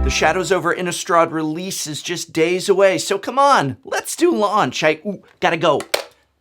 The Shadows over Innistrad release is just days away, so come on, let's do launch. Gotta go.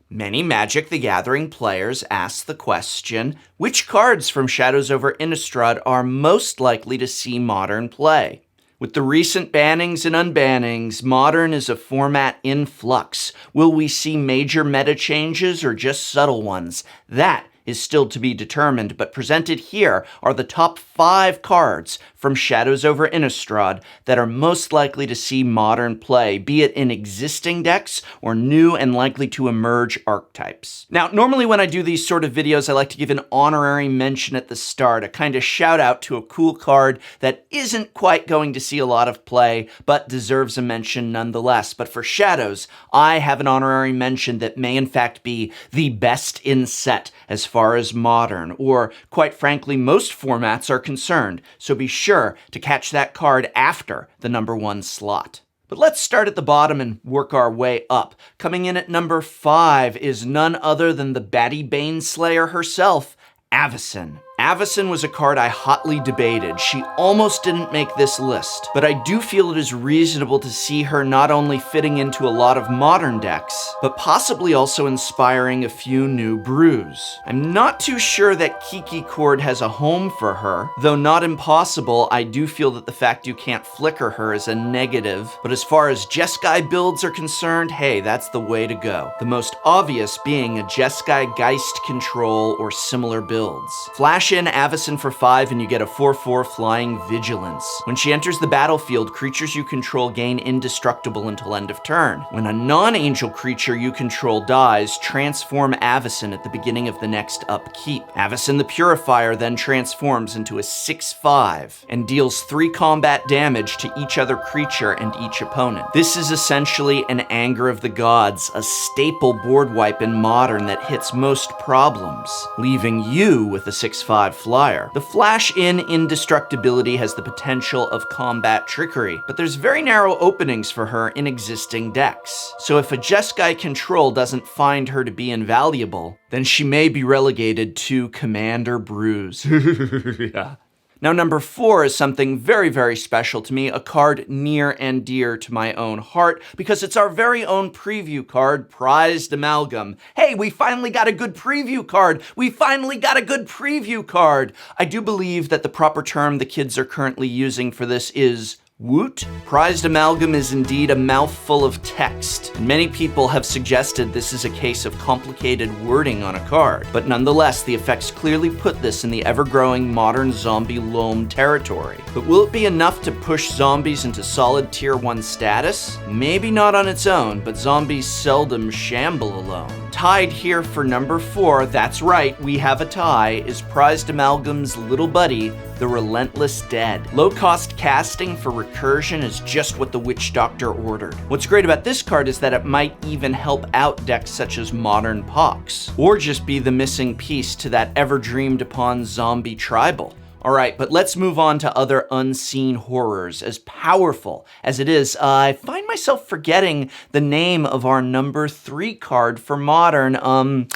Many Magic the Gathering players ask the question, which cards from Shadows over Innistrad are most likely to see Modern play? With the recent bannings and unbannings, Modern is a format in flux. Will we see major meta changes or just subtle ones? That is still to be determined, but presented here are the top 5 cards from Shadows over Innistrad that are most likely to see Modern play, be it in existing decks or new and likely to emerge archetypes. Now, normally when I do these sort of videos, I like to give an honorary mention at the start, a kind of shout out to a cool card that isn't quite going to see a lot of play, but deserves a mention nonetheless. But for Shadows, I have an honorary mention that may in fact be the best in set as far as Modern, or quite frankly, most formats are concerned, so be sure to catch that card after the number 1 slot. But let's start at the bottom and work our way up. Coming in at number 5 is none other than the Batty Baneslayer herself, Avacyn. Avacyn was a card I hotly debated. She almost didn't make this list, but I do feel it is reasonable to see her not only fitting into a lot of Modern decks, but possibly also inspiring a few new brews. I'm not too sure that Kiki Cord has a home for her, though not impossible. I do feel that the fact you can't flicker her is a negative, but as far as Jeskai builds are concerned, hey, that's the way to go. The most obvious being a Jeskai Geist control or similar builds. Flash in Avacyn for 5 and you get a 4/4 flying Vigilance. When she enters the battlefield, creatures you control gain indestructible until end of turn. When a non-angel creature you control dies, transform Avacyn at the beginning of the next upkeep. Avacyn the Purifier then transforms into a 6/5 and deals 3 combat damage to each other creature and each opponent. This is essentially an Anger of the Gods, a staple board wipe in Modern that hits most problems, leaving you with a 6/5 flyer. The flash-in indestructibility has the potential of combat trickery, but there's very narrow openings for her in existing decks. So if a Jeskai control doesn't find her to be invaluable, then she may be relegated to Commander Brews. Yeah. Now, number 4 is something very, very special to me, a card near and dear to my own heart, because it's our very own preview card, Prized Amalgam. Hey, we finally got a good preview card! We finally got a good preview card! I do believe that the proper term the kids are currently using for this is woot? Prized Amalgam is indeed a mouthful of text, and many people have suggested this is a case of complicated wording on a card, but nonetheless, the effects clearly put this in the ever-growing Modern zombie loam territory. But will it be enough to push zombies into solid tier 1 status? Maybe not on its own, but zombies seldom shamble alone. Tied here for number 4, that's right, we have a tie, is Prized Amalgam's little buddy, the Relentless Dead. Low-cost casting for recursion is just what the Witch Doctor ordered. What's great about this card is that it might even help out decks such as Modern Pox, or just be the missing piece to that ever-dreamed-upon zombie tribal. Alright, but let's move on to other unseen horrors. As powerful as it is, I find myself forgetting the name of our number 3 card for Modern.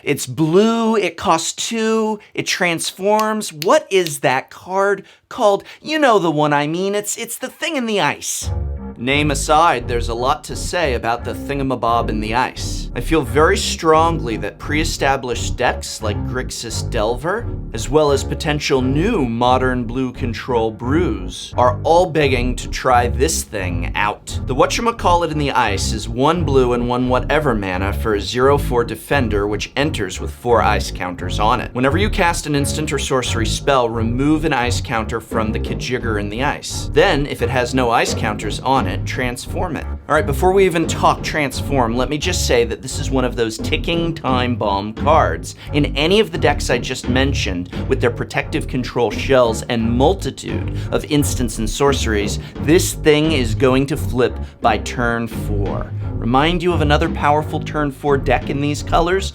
It's blue, it costs 2, it transforms. What is that card called? You know the one I mean, it's the thing in the ice. Name aside, there's a lot to say about the thingamabob in the ice. I feel very strongly that pre-established decks like Grixis Delver, as well as potential new Modern blue control brews, are all begging to try this thing out. The Whatchamacallit in the ice is 1 blue and 1 whatever mana for a 0/4 defender which enters with 4 ice counters on it. Whenever you cast an instant or sorcery spell, remove an ice counter from the Kajigger in the ice. Then, if it has no ice counters on it, transform it. Alright, before we even talk transform, let me just say that this is one of those ticking time bomb cards. In any of the decks I just mentioned, with their protective control shells and multitude of instants and sorceries, this thing is going to flip by turn 4. Remind you of another powerful turn 4 deck in these colors?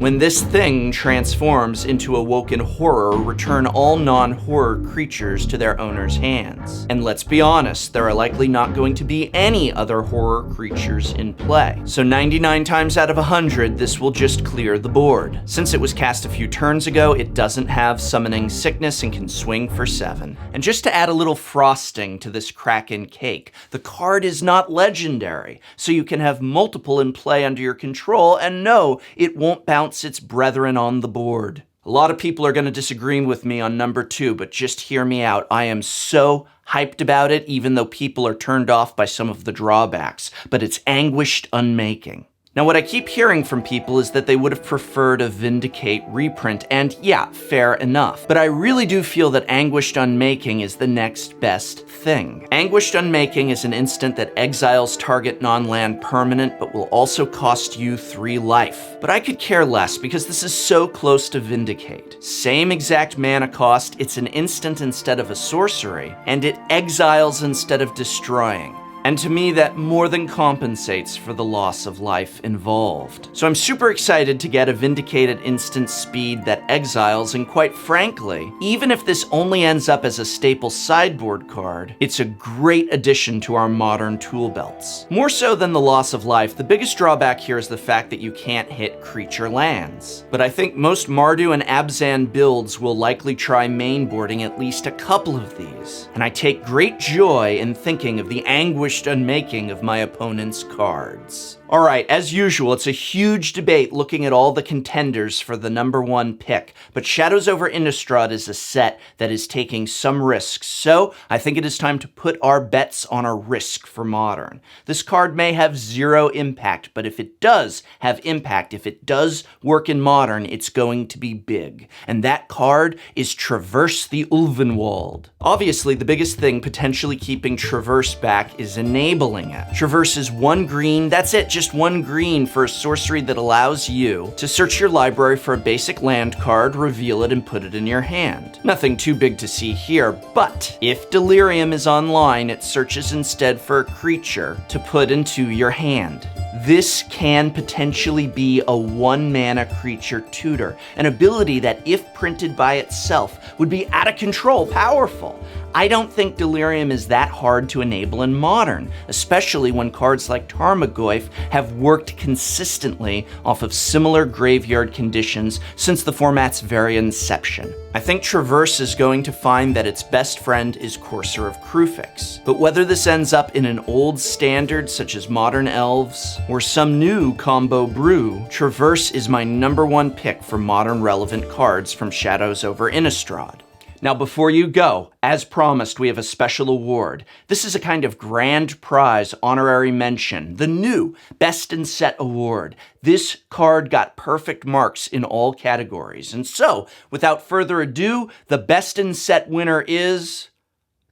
When this thing transforms into Awoken Horror, return all non-horror creatures to their owner's hands. And let's be honest, there are likely not going to be any other horror creatures in play. So 99 times out of 100, this will just clear the board. Since it was cast a few turns ago, it doesn't have Summoning Sickness and can swing for 7. And just to add a little frosting to this Kraken cake, the card is not legendary, so you can have multiple in play under your control, and no, it won't bounce its brethren on the board. A lot of people are going to disagree with me on number 2, but just hear me out. I am so hyped about it, even though people are turned off by some of the drawbacks, but it's Anguished Unmaking. Now, what I keep hearing from people is that they would have preferred a Vindicate reprint, and yeah, fair enough. But I really do feel that Anguished Unmaking is the next best thing. Anguished Unmaking is an instant that exiles target non-land permanent, but will also cost you 3 life. But I could care less, because this is so close to Vindicate. Same exact mana cost, it's an instant instead of a sorcery, and it exiles instead of destroying. And to me, that more than compensates for the loss of life involved. So I'm super excited to get a Vindicated instant speed that exiles, and quite frankly, even if this only ends up as a staple sideboard card, it's a great addition to our modern tool belts. More so than the loss of life, the biggest drawback here is the fact that you can't hit creature lands. But I think most Mardu and Abzan builds will likely try mainboarding at least a couple of these. And I take great joy in thinking of the Anguished Unmaking of my opponent's cards. Alright, as usual, it's a huge debate looking at all the contenders for the number 1 pick, but Shadows over Innistrad is a set that is taking some risks, so I think it is time to put our bets on a risk for Modern. This card may have 0 impact, but if it does have impact, if it does work in Modern, it's going to be big. And that card is Traverse the Ulvenwald. Obviously, the biggest thing potentially keeping Traverse back is enabling it. Traverse is 1 green, that's it, just 1 green for a sorcery that allows you to search your library for a basic land card, reveal it, and put it in your hand. Nothing too big to see here, but if Delirium is online, it searches instead for a creature to put into your hand. This can potentially be a 1-mana creature tutor, an ability that, if printed by itself, would be out of control powerful. I don't think Delirium is that hard to enable in Modern, especially when cards like Tarmogoyf have worked consistently off of similar graveyard conditions since the format's very inception. I think Traverse is going to find that its best friend is Courser of Kruphix. But whether this ends up in an old standard such as Modern Elves, or some new combo brew, Traverse is my number 1 pick for Modern relevant cards from Shadows over Innistrad. Now, before you go, as promised, we have a special award. This is a kind of grand prize honorary mention, the new Best in Set Award. This card got perfect marks in all categories. And so, without further ado, the Best in Set winner is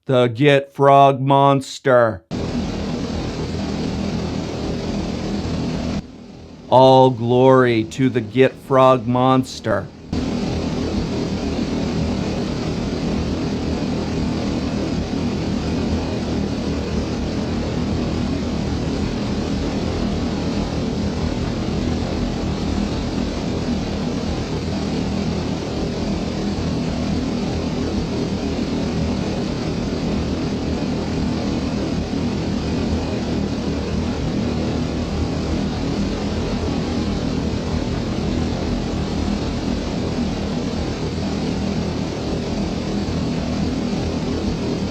the Git Frog Monster. All glory to the Git Frog Monster.